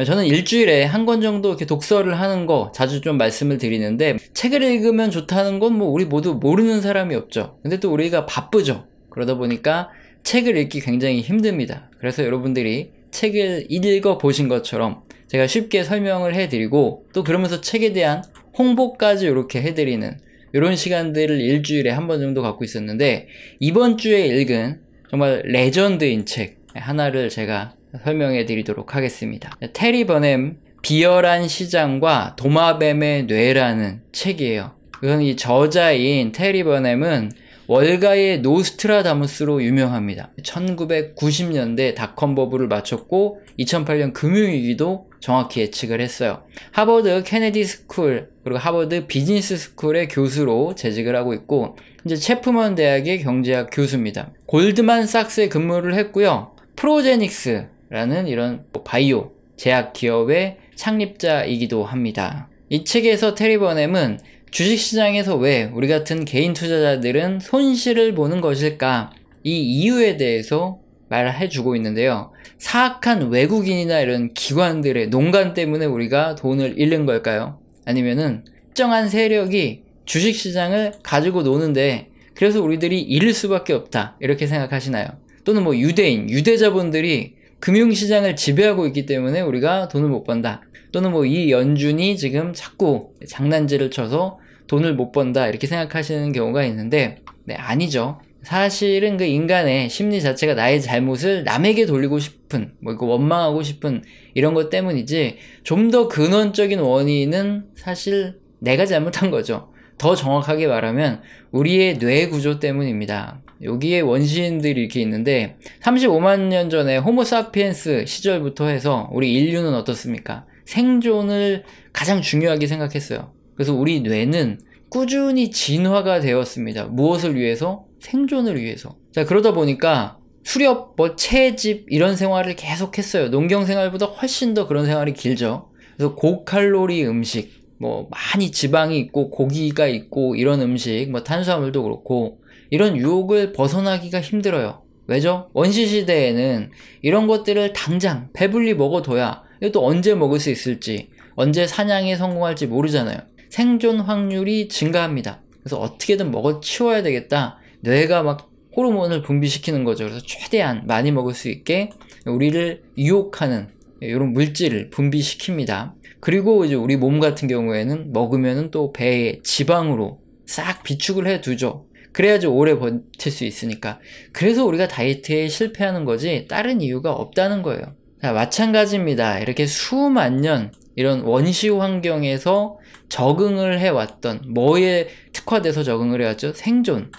저는 일주일에 한 권 정도 이렇게 독서를 하는 거 자주 좀 말씀을 드리는데, 책을 읽으면 좋다는 건 뭐 우리 모두 모르는 사람이 없죠. 근데 또 우리가 바쁘죠. 그러다 보니까 책을 읽기 굉장히 힘듭니다. 그래서 여러분들이 책을 읽어 보신 것처럼 제가 쉽게 설명을 해드리고, 또 그러면서 책에 대한 홍보까지 이렇게 해드리는 이런 시간들을 일주일에 한 번 정도 갖고 있었는데, 이번 주에 읽은 정말 레전드인 책 하나를 제가 설명해 드리도록 하겠습니다. 테리 버넴 비열한 시장과 도마뱀의 뇌라는 책이에요. 우선 이 저자인 테리 버넴은 월가의 노스트라다무스로 유명합니다. 1990년대 닷컴 버블을 마쳤고 2008년 금융위기도 정확히 예측을 했어요. 하버드 케네디 스쿨 그리고 하버드 비즈니스 스쿨의 교수로 재직을 하고 있고, 이제 체프먼 대학의 경제학 교수입니다. 골드만삭스에 근무를 했고요. 프로제닉스라는 이런 바이오 제약 기업의 창립자이기도 합니다. 이 책에서 테리 버넴은 주식시장에서 왜 우리 같은 개인 투자자들은 손실을 보는 것일까, 이 이유에 대해서 말해주고 있는데요. 사악한 외국인이나 이런 기관들의 농간 때문에 우리가 돈을 잃는 걸까요? 아니면은 특정한 세력이 주식시장을 가지고 노는데 그래서 우리들이 잃을 수밖에 없다, 이렇게 생각하시나요? 또는 뭐 유대자본들이 금융시장을 지배하고 있기 때문에 우리가 돈을 못 번다, 또는 뭐 이 연준이 지금 자꾸 장난질을 쳐서 돈을 못 번다, 이렇게 생각하시는 경우가 있는데, 네, 아니죠. 사실은 그 인간의 심리 자체가 나의 잘못을 남에게 돌리고 싶은, 뭐 이거 원망하고 싶은 이런 것 때문이지, 좀 더 근원적인 원인은 사실 내가 잘못한 거죠. 더 정확하게 말하면 우리의 뇌 구조 때문입니다. 여기에 원시인들이 이렇게 있는데, 35만 년 전에 호모사피엔스 시절부터 해서 우리 인류는 어떻습니까? 생존을 가장 중요하게 생각했어요. 그래서 우리 뇌는 꾸준히 진화가 되었습니다. 무엇을 위해서? 생존을 위해서. 자, 그러다 보니까 수렵, 채집 이런 생활을 계속 했어요. 농경 생활보다 훨씬 더 그런 생활이 길죠. 그래서 고칼로리 음식, 많이 지방이 있고 고기가 있고 이런 음식, 탄수화물도 그렇고, 이런 유혹을 벗어나기가 힘들어요. 왜죠? 원시시대에는 이런 것들을 당장 배불리 먹어둬야 이것도 언제 먹을 수 있을지, 언제 사냥에 성공할지 모르잖아요. 생존 확률이 증가합니다. 그래서 어떻게든 먹어 치워야 되겠다. 뇌가 막 호르몬을 분비시키는 거죠. 그래서 최대한 많이 먹을 수 있게 우리를 유혹하는 이런 물질을 분비시킵니다. 그리고 이제 우리 몸 같은 경우에는 먹으면은 또 배에 지방으로 싹 비축을 해두죠. 그래야지 오래 버틸 수 있으니까. 그래서 우리가 다이어트에 실패하는 거지 다른 이유가 없다는 거예요. 자, 마찬가지입니다. 이렇게 수만 년 이런 원시 환경에서 적응을 해왔던, 뭐에 특화돼서 적응을 해왔죠? 생존.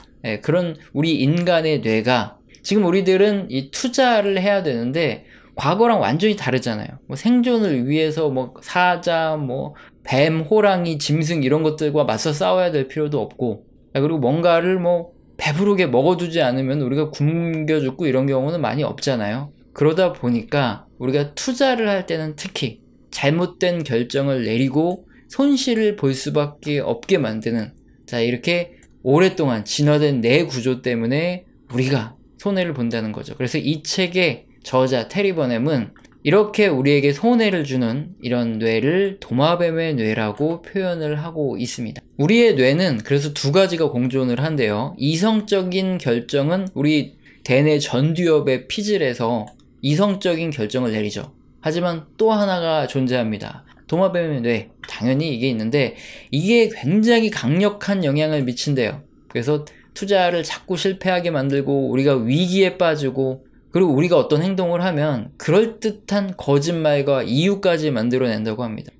그런 우리 인간의 뇌가, 지금 우리들은 이 투자를 해야 되는데 과거랑 완전히 다르잖아요. 생존을 위해서 사자, 뱀, 호랑이, 짐승 이런 것들과 맞서 싸워야 될 필요도 없고, 그리고 뭔가를 배부르게 먹어두지 않으면 우리가 굶겨 죽고 이런 경우는 많이 없잖아요. 그러다 보니까 우리가 투자를 할 때는 특히 잘못된 결정을 내리고 손실을 볼 수밖에 없게 만드는, 자, 이렇게 오랫동안 진화된 뇌 구조 때문에 우리가 손해를 본다는 거죠. 그래서 이 책의 저자 테리 버넴은 이렇게 우리에게 손해를 주는 이런 뇌를 도마뱀의 뇌라고 표현을 하고 있습니다. 우리의 뇌는 그래서 두 가지가 공존을 한대요. 이성적인 결정은 우리 대뇌 전두엽의 피질에서 이성적인 결정을 내리죠. 하지만 또 하나가 존재합니다. 도마뱀의 뇌, 당연히 이게 있는데 이게 굉장히 강력한 영향을 미친대요. 그래서 투자를 자꾸 실패하게 만들고 우리가 위기에 빠지고, 그리고 우리가 어떤 행동을 하면 그럴듯한 거짓말과 이유까지 만들어낸다고 합니다.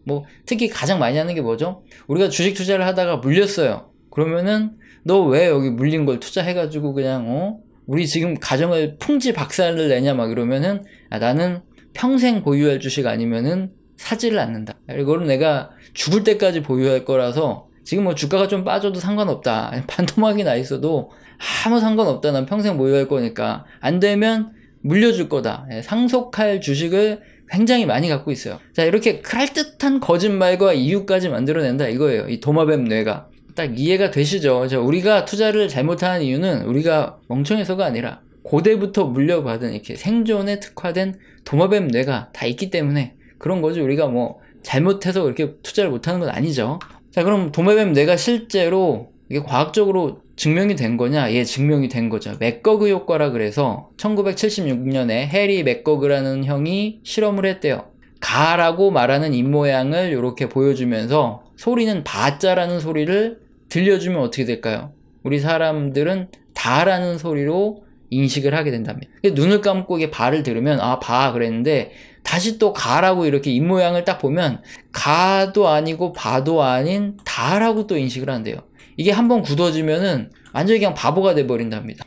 특히 가장 많이 하는 게 뭐죠? 우리가 주식 투자를 하다가 물렸어요. 그러면은 너 왜 여기 물린 걸 투자해가지고 그냥 우리 지금 가정을 풍지박산을 내냐 막 이러면은, 나는 평생 보유할 주식 아니면은 사지를 않는다. 이거를 내가 죽을 때까지 보유할 거라서 지금 주가가 좀 빠져도 상관없다. 반토막이 나 있어도 아무 상관없다. 난 평생 보유할 거니까. 안 되면 물려줄 거다. 상속할 주식을 굉장히 많이 갖고 있어요. 자, 이렇게 그럴듯한 거짓말과 이유까지 만들어낸다 이거예요. 이 도마뱀 뇌가. 딱 이해가 되시죠? 자, 우리가 투자를 잘못하는 이유는 우리가 멍청해서가 아니라 고대부터 물려받은 이렇게 생존에 특화된 도마뱀 뇌가 다 있기 때문에 그런 거지. 우리가 뭐 잘못해서 그렇게 투자를 못하는 건 아니죠. 자, 그럼 도마뱀 뇌가 실제로 이게 과학적으로 증명이 된 거냐? 예, 증명이 된 거죠. 맥거그 효과라 그래서 1976년에 해리 맥거그라는 형이 실험을 했대요. 가라고 말하는 입모양을 이렇게 보여주면서 소리는 바자라는 소리를 들려주면 어떻게 될까요? 우리 사람들은 다라는 소리로 인식을 하게 된답니다. 눈을 감고 이게 바를 들으면 아, 바 그랬는데 다시 또 가라고 이렇게 입모양을 딱 보면 가도 아니고 바도 아닌 다라고 또 인식을 한대요. 이게 한번 굳어지면은 완전히 그냥 바보가 돼버린답니다.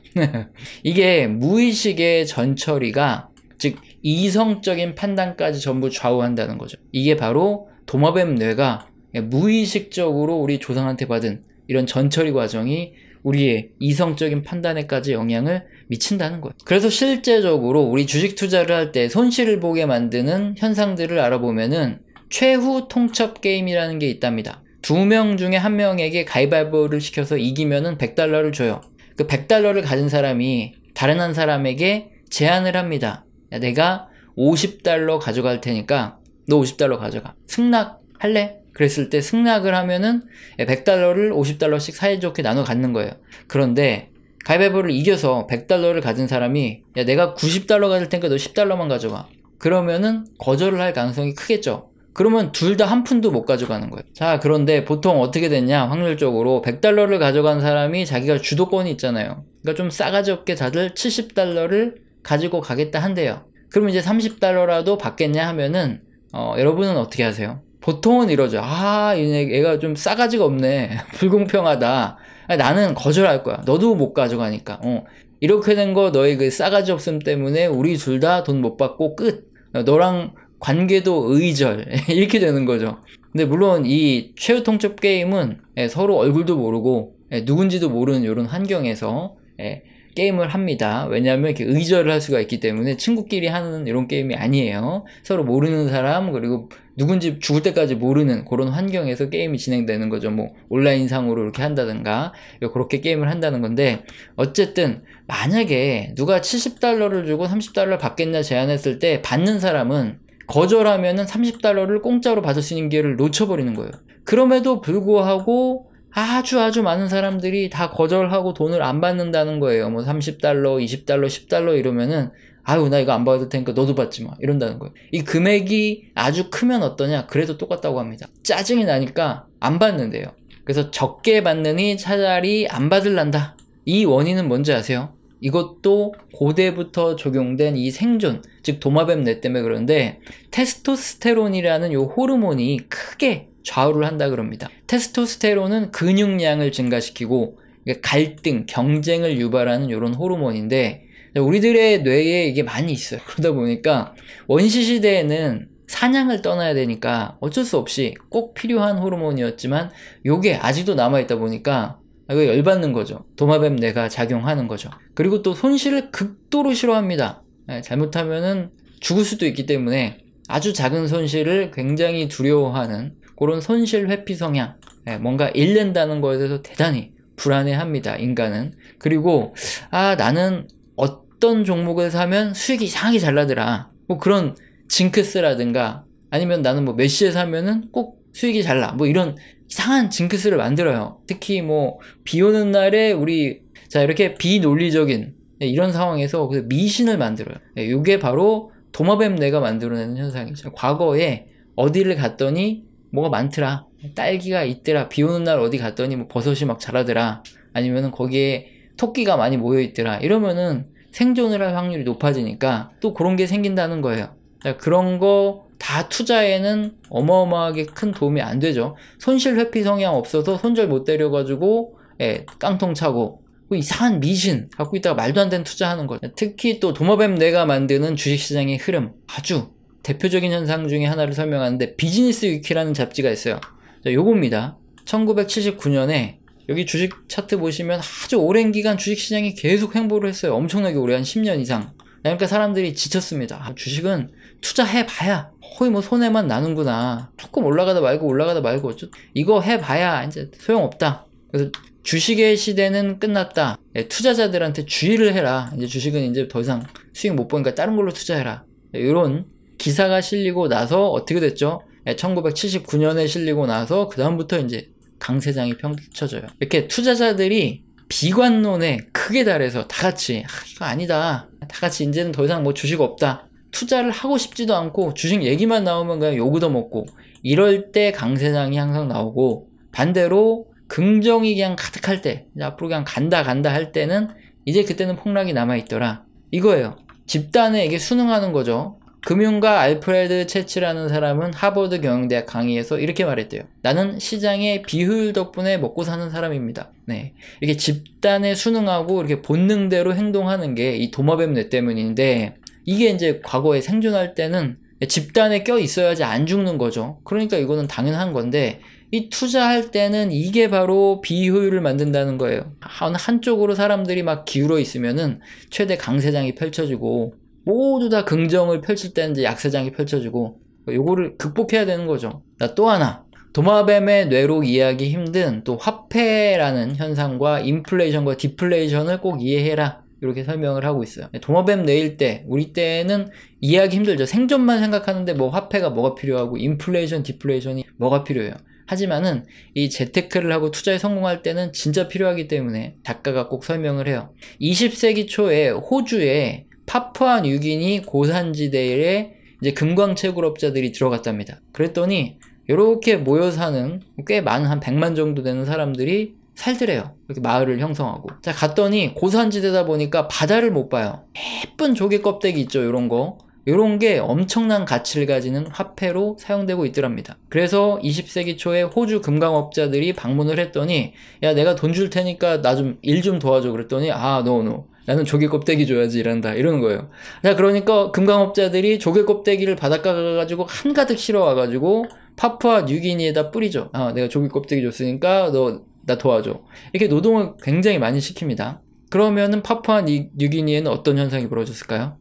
이게 무의식의 전처리가, 즉 이성적인 판단까지 전부 좌우한다는 거죠. 이게 바로 도마뱀 뇌가 무의식적으로 우리 조상한테 받은 이런 전처리 과정이 우리의 이성적인 판단에까지 영향을 미친다는 거예요. 그래서 실제적으로 우리 주식 투자를 할 때 손실을 보게 만드는 현상들을 알아보면은 최후 통첩 게임이라는 게 있답니다. 2명 중에 1명에게 가위바위보를 시켜서 이기면은 $100를 줘요. 그 $100를 가진 사람이 다른 한 사람에게 제안을 합니다. 야, 내가 $50 가져갈 테니까 너 $50 가져가. 승낙할래? 그랬을 때 승낙을 하면은 $100를 $50씩 사이좋게 나눠 갖는 거예요. 그런데 가위바위보를 이겨서 $100를 가진 사람이 야, 내가 $90 가질 테니까 너 $10만 가져가. 그러면은 거절을 할 가능성이 크겠죠. 그러면 둘 다 한 푼도 못 가져가는 거예요. 자, 그런데 보통 어떻게 됐냐? 확률적으로 $100를 가져간 사람이 자기가 주도권이 있잖아요. 그러니까 좀 싸가지 없게 다들 $70를 가지고 가겠다 한대요. 그럼 이제 $30라도 받겠냐 하면은 여러분은 어떻게 하세요? 보통은 이러죠. 아, 얘가 좀 싸가지가 없네. 불공평하다. 아니, 나는 거절할 거야. 너도 못 가져가니까. 이렇게 된 거 너의 그 싸가지 없음 때문에 우리 둘 다 돈 못 받고 끝. 너랑 관계도 의절. 이렇게 되는 거죠. 근데 물론 이 최후 통첩 게임은 서로 얼굴도 모르고 누군지도 모르는 이런 환경에서 게임을 합니다. 왜냐하면 이렇게 의절을 할 수가 있기 때문에 친구끼리 하는 이런 게임이 아니에요. 서로 모르는 사람, 그리고 누군지 죽을 때까지 모르는 그런 환경에서 게임이 진행되는 거죠. 뭐 온라인상으로 이렇게 한다든가 그렇게 게임을 한다는 건데, 어쨌든 만약에 누가 $70를 주고 $30를 받겠냐 제안했을 때 받는 사람은 거절하면은 $30를 공짜로 받을 수 있는 기회를 놓쳐버리는 거예요. 그럼에도 불구하고 아주 많은 사람들이 다 거절하고 돈을 안 받는다는 거예요. 뭐 $30, $20, $10 이러면은 아유, 나 이거 안 받을 테니까 너도 받지 마. 이런다는 거예요. 이 금액이 아주 크면 어떠냐? 그래도 똑같다고 합니다. 짜증이 나니까 안 받는데요. 그래서 적게 받느니 차라리 안 받을란다. 이 원인은 뭔지 아세요? 이것도 고대부터 적용된 이 생존, 즉 도마뱀 뇌 때문에 그런데 테스토스테론이라는 요 호르몬이 크게 좌우를 한다 그럽니다. 테스토스테론은 근육량을 증가시키고 갈등, 경쟁을 유발하는 이런 호르몬인데 우리들의 뇌에 이게 많이 있어요. 그러다 보니까 원시 시대에는 사냥을 떠나야 되니까 어쩔 수 없이 꼭 필요한 호르몬이었지만 요게 아직도 남아있다 보니까 이거 열받는 거죠. 도마뱀 뇌가 작용하는 거죠. 그리고 또 손실을 극도로 싫어합니다. 잘못하면은 죽을 수도 있기 때문에 아주 작은 손실을 굉장히 두려워하는 그런 손실 회피 성향, 뭔가 잃는다는 거에 대해서 대단히 불안해합니다, 인간은. 그리고 나는 어떤 종목을 사면 수익이 이상하게 잘 나더라, 뭐 그런 징크스라든가, 아니면 나는 뭐 메시에 사면은 꼭 수익이 잘 나, 뭐 이런 이상한 징크스를 만들어요. 특히 뭐 비 오는 날에 이렇게 비논리적인 이런 상황에서 미신을 만들어요. 이게 바로 도마뱀 뇌가 만들어내는 현상이죠. 과거에 어디를 갔더니 뭐가 많더라, 딸기가 있더라, 비 오는 날 어디 갔더니 뭐 버섯이 막 자라더라, 아니면은 거기에 토끼가 많이 모여 있더라, 이러면은 생존을 할 확률이 높아지니까 또 그런 게 생긴다는 거예요. 그런 거 다 투자에는 어마어마하게 큰 도움이 안 되죠. 손실 회피 성향 없어서 손절 못 때려가지고 깡통 차고 이상한 미신 갖고 있다가 말도 안 되는 투자하는 거죠. 특히 또 도마뱀 뇌가 만드는 주식시장의 흐름, 아주 대표적인 현상 중에 하나를 설명하는데 비즈니스 위키라는 잡지가 있어요. 자, 요겁니다. 1979년에 여기 주식 차트 보시면 아주 오랜 기간 주식시장이 계속 횡보를 했어요. 엄청나게 오래, 한 10년 이상. 그러니까 사람들이 지쳤습니다. 주식은 투자해봐야 거의 뭐 손해만 나는구나, 조금 올라가다 말고 이거 해봐야 이제 소용없다. 그래서 주식의 시대는 끝났다. 투자자들한테 주의를 해라. 이제 주식은 이제 더 이상 수익 못 보니까 다른 걸로 투자해라. 이런 기사가 실리고 나서 어떻게 됐죠? 1979년에 실리고 나서 그 다음부터 이제 강세장이 펼쳐져요. 이렇게 투자자들이 비관론에 크게 달해서 다 같이 이거 아니다, 다 같이 이제는 더 이상 뭐 주식 없다, 투자를 하고 싶지도 않고 주식 얘기만 나오면 그냥 욕 얻어먹고, 이럴 때 강세장이 항상 나오고, 반대로 긍정이 그냥 가득할 때, 이제 앞으로 그냥 간다 할 때는 이제 그때는 폭락이 남아있더라, 이거예요. 집단에 이게 순응하는 거죠. 금융가 알프레드 체치라는 사람은 하버드 경영대학 강의에서 이렇게 말했대요. 나는 시장의 비효율 덕분에 먹고 사는 사람입니다. 네, 이렇게 집단에 순응하고 이렇게 본능대로 행동하는 게 이 도마뱀 뇌 때문인데, 이게 이제 과거에 생존할 때는 집단에 껴 있어야지 안 죽는 거죠. 그러니까 이거는 당연한 건데, 이 투자할 때는 이게 바로 비효율을 만든다는 거예요. 한쪽으로 사람들이 막 기울어 있으면은 최대 강세장이 펼쳐지고, 모두 다 긍정을 펼칠 때는 이제 약세장이 펼쳐지고, 요거를 극복해야 되는 거죠. 또 하나, 도마뱀의 뇌로 이해하기 힘든 또 화폐라는 현상과 인플레이션과 디플레이션을 꼭 이해해라, 이렇게 설명을 하고 있어요. 도마뱀 뇌일 때, 우리 때는 이해하기 힘들죠. 생존만 생각하는데 뭐 화폐가 뭐가 필요하고 인플레이션, 디플레이션이 뭐가 필요해요. 하지만은 이 재테크를 하고 투자에 성공할 때는 진짜 필요하기 때문에 작가가 꼭 설명을 해요. 20세기 초에 호주에 파푸아 뉴기니 고산지대에 이제 금광채굴업자들이 들어갔답니다. 그랬더니 이렇게 모여 사는 꽤 많은, 한 100만 정도 되는 사람들이 살더래요. 이렇게 마을을 형성하고. 자, 갔더니 고산지대다 보니까 바다를 못 봐요. 예쁜 조개 껍데기 있죠, 요런 거. 요런 게 엄청난 가치를 가지는 화폐로 사용되고 있더랍니다. 그래서 20세기 초에 호주 금광업자들이 방문을 했더니, 야, 내가 돈 줄 테니까 나 좀 일 좀 도와줘. 그랬더니, 노. 나는 조개 껍데기 줘야지, 이런다, 이러는 거예요. 자, 그러니까 금광업자들이 조개 껍데기를 바닷가 가가지고 한가득 실어와가지고 파푸아 뉴기니에다 뿌리죠. 내가 조개 껍데기 줬으니까 나 도와줘. 이렇게 노동을 굉장히 많이 시킵니다. 그러면은 파푸아 뉴기니에는 어떤 현상이 벌어졌을까요?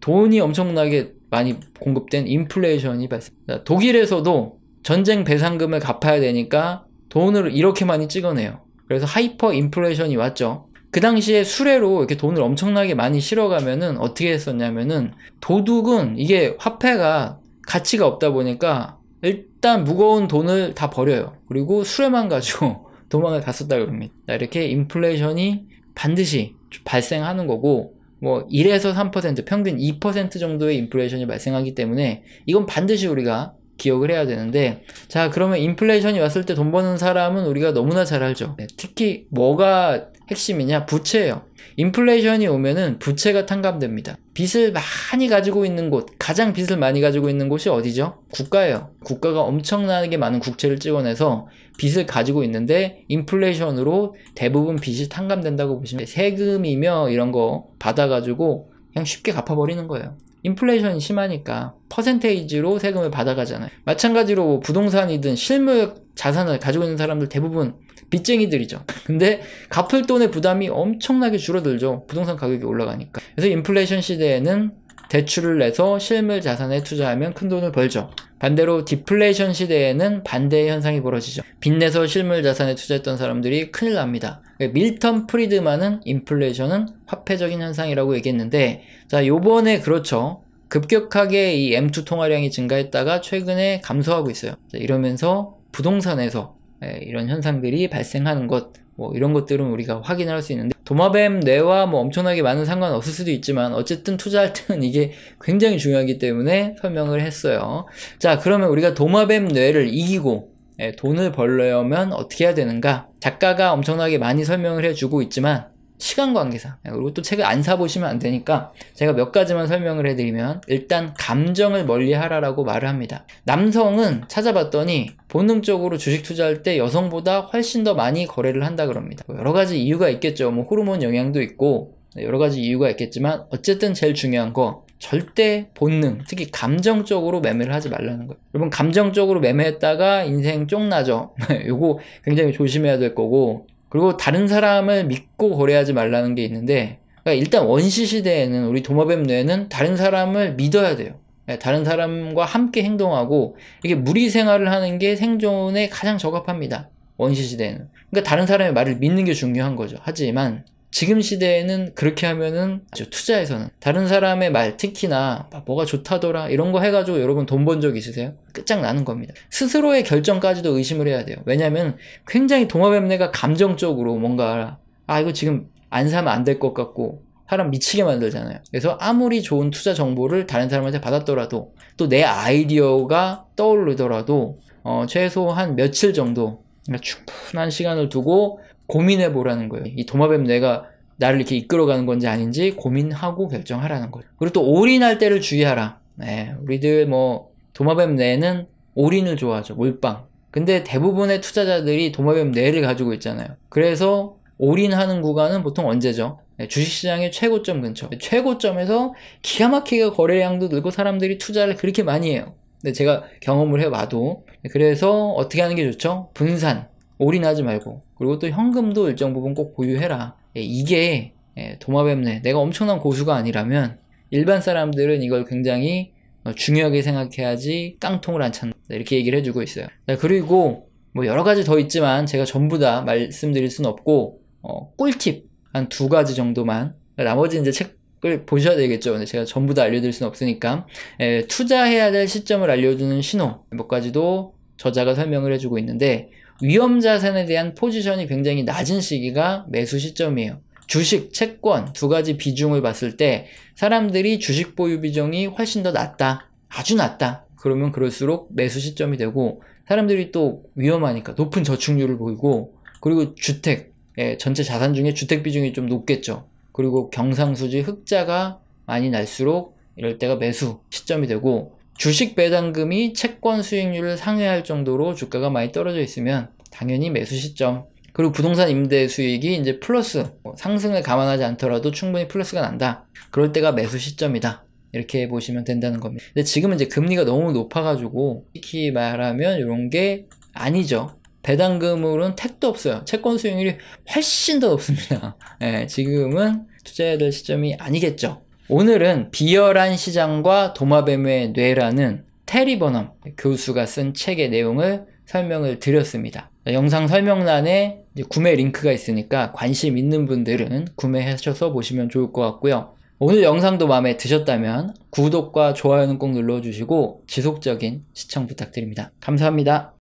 돈이 엄청나게 많이 공급된 인플레이션이 발생합니다. 독일에서도 전쟁 배상금을 갚아야 되니까 돈을 이렇게 많이 찍어내요. 그래서 하이퍼 인플레이션이 왔죠. 그 당시에 수레로 이렇게 돈을 엄청나게 많이 실어가면은 어떻게 했었냐면은, 도둑은 이게 화폐가 가치가 없다 보니까 일단 무거운 돈을 다 버려요. 그리고 수레만 가지고 도망을 갔었다 그럽니다. 이렇게 인플레이션이 반드시 발생하는 거고, 뭐 1에서 3%, 평균 2% 정도의 인플레이션이 발생하기 때문에 이건 반드시 우리가 기억을 해야 되는데, 자, 그러면 인플레이션이 왔을 때 돈 버는 사람은 우리가 너무나 잘 알죠. 특히 뭐가 핵심이냐? 부채예요. 인플레이션이 오면은 부채가 탕감됩니다. 빚을 많이 가지고 있는 곳, 가장 빚을 많이 가지고 있는 곳이 어디죠? 국가예요. 국가가 엄청나게 많은 국채를 찍어내서 빚을 가지고 있는데, 인플레이션으로 대부분 빚이 탕감된다고 보시면, 세금이며 이런 거 받아가지고 그냥 쉽게 갚아버리는 거예요. 인플레이션이 심하니까 퍼센테이지로 세금을 받아가잖아요. 마찬가지로 뭐 부동산이든 실물 자산을 가지고 있는 사람들 대부분 빚쟁이들이죠. 근데 갚을 돈의 부담이 엄청나게 줄어들죠. 부동산 가격이 올라가니까. 그래서 인플레이션 시대에는 대출을 내서 실물 자산에 투자하면 큰 돈을 벌죠. 반대로 디플레이션 시대에는 반대의 현상이 벌어지죠. 빚내서 실물 자산에 투자했던 사람들이 큰일 납니다. 밀턴 프리드만은 인플레이션은 화폐적인 현상이라고 얘기했는데, 자, 요번에 그렇죠. 급격하게 이 M2 통화량이 증가했다가 최근에 감소하고 있어요. 자, 이러면서 부동산에서 이런 현상들이 발생하는 것, 뭐 이런 것들은 우리가 확인을 할 수 있는데, 도마뱀 뇌와 뭐 엄청나게 많은 상관 없을 수도 있지만 어쨌든 투자할 때는 이게 굉장히 중요하기 때문에 설명을 했어요. 자, 그러면 우리가 도마뱀 뇌를 이기고 돈을 벌려면 어떻게 해야 되는가? 작가가 엄청나게 많이 설명을 해주고 있지만 시간 관계상, 그리고 또 책을 안 사보시면 안 되니까 제가 몇 가지만 설명을 해드리면, 일단 감정을 멀리하라라고 말을 합니다. 남성은 찾아봤더니 본능적으로 주식 투자할 때 여성보다 훨씬 더 많이 거래를 한다 그럽니다. 여러 가지 이유가 있겠죠. 뭐 호르몬 영향도 있고 여러 가지 이유가 있겠지만, 어쨌든 제일 중요한 거, 절대 본능, 특히 감정적으로 매매를 하지 말라는 거예요. 여러분, 감정적으로 매매했다가 인생 쫑나죠. 요거 굉장히 조심해야 될 거고, 그리고 다른 사람을 믿고 거래하지 말라는 게 있는데, 그러니까 일단 원시 시대에는 우리 도마뱀 뇌는 다른 사람을 믿어야 돼요. 다른 사람과 함께 행동하고, 이게 무리 생활을 하는 게 생존에 가장 적합합니다. 원시 시대에는. 그러니까 다른 사람의 말을 믿는 게 중요한 거죠. 하지만 지금 시대에는 그렇게 하면은 투자에서는 다른 사람의 말, 특히나 뭐가 좋다더라 이런 거 해가지고 여러분 돈 번 적 있으세요? 끝장나는 겁니다. 스스로의 결정까지도 의심을 해야 돼요. 왜냐면 굉장히 도마뱀내가 감정적으로 뭔가 이거 지금 안 사면 안 될 것 같고 사람 미치게 만들잖아요. 그래서 아무리 좋은 투자 정보를 다른 사람한테 받았더라도 또 내 아이디어가 떠오르더라도 최소 한 며칠 정도 충분한 시간을 두고 고민해 보라는 거예요. 이 도마뱀 뇌가 나를 이렇게 이끌어가는 건지 아닌지 고민하고 결정하라는 거예요. 그리고 또 올인할 때를 주의하라. 네, 우리들 도마뱀 뇌는 올인을 좋아하죠. 몰빵. 근데 대부분의 투자자들이 도마뱀 뇌를 가지고 있잖아요. 그래서 올인하는 구간은 보통 언제죠? 네, 주식시장의 최고점 근처. 최고점에서 기가 막히게 거래량도 늘고 사람들이 투자를 그렇게 많이 해요. 근데 제가 경험을 해봐도. 그래서 어떻게 하는 게 좋죠? 분산. 올인하지 말고. 그리고 또 현금도 일정 부분 꼭 보유해라. 이게 도마뱀뇌, 내가 엄청난 고수가 아니라면 일반 사람들은 이걸 굉장히 중요하게 생각해야지 깡통을 안 찾는다. 이렇게 얘기를 해주고 있어요. 그리고 여러 가지 더 있지만 제가 전부 다 말씀드릴 순 없고 꿀팁 한 2가지 정도만, 나머지 이제 책을 보셔야 되겠죠. 근데 제가 전부 다 알려드릴 순 없으니까 투자해야 될 시점을 알려주는 신호 몇 가지도 저자가 설명을 해주고 있는데, 위험 자산에 대한 포지션이 굉장히 낮은 시기가 매수 시점이에요. 주식, 채권 2가지 비중을 봤을 때 사람들이 주식 보유 비중이 훨씬 더 낮다, 아주 낮다, 그러면 그럴수록 매수 시점이 되고, 사람들이 또 위험하니까 높은 저축률을 보이고, 그리고 주택, 전체 자산 중에 주택 비중이 좀 높겠죠. 그리고 경상수지 흑자가 많이 날수록 이럴 때가 매수 시점이 되고, 주식 배당금이 채권 수익률을 상회할 정도로 주가가 많이 떨어져 있으면 당연히 매수 시점. 그리고 부동산 임대 수익이 이제 플러스, 상승을 감안하지 않더라도 충분히 플러스가 난다. 그럴 때가 매수 시점이다. 이렇게 보시면 된다는 겁니다. 근데 지금은 이제 금리가 너무 높아가지고 특히 말하면 이런 게 아니죠. 배당금으로는 택도 없어요. 채권 수익률이 훨씬 더 높습니다. 지금은 투자해야 될 시점이 아니겠죠. 오늘은 비열한 시장과 도마뱀의 뇌라는 테리 버넘 교수가 쓴 책의 내용을 설명을 드렸습니다. 영상 설명란에 구매 링크가 있으니까 관심 있는 분들은 구매하셔서 보시면 좋을 것 같고요. 오늘 영상도 마음에 드셨다면 구독과 좋아요는 꼭 눌러주시고 지속적인 시청 부탁드립니다. 감사합니다.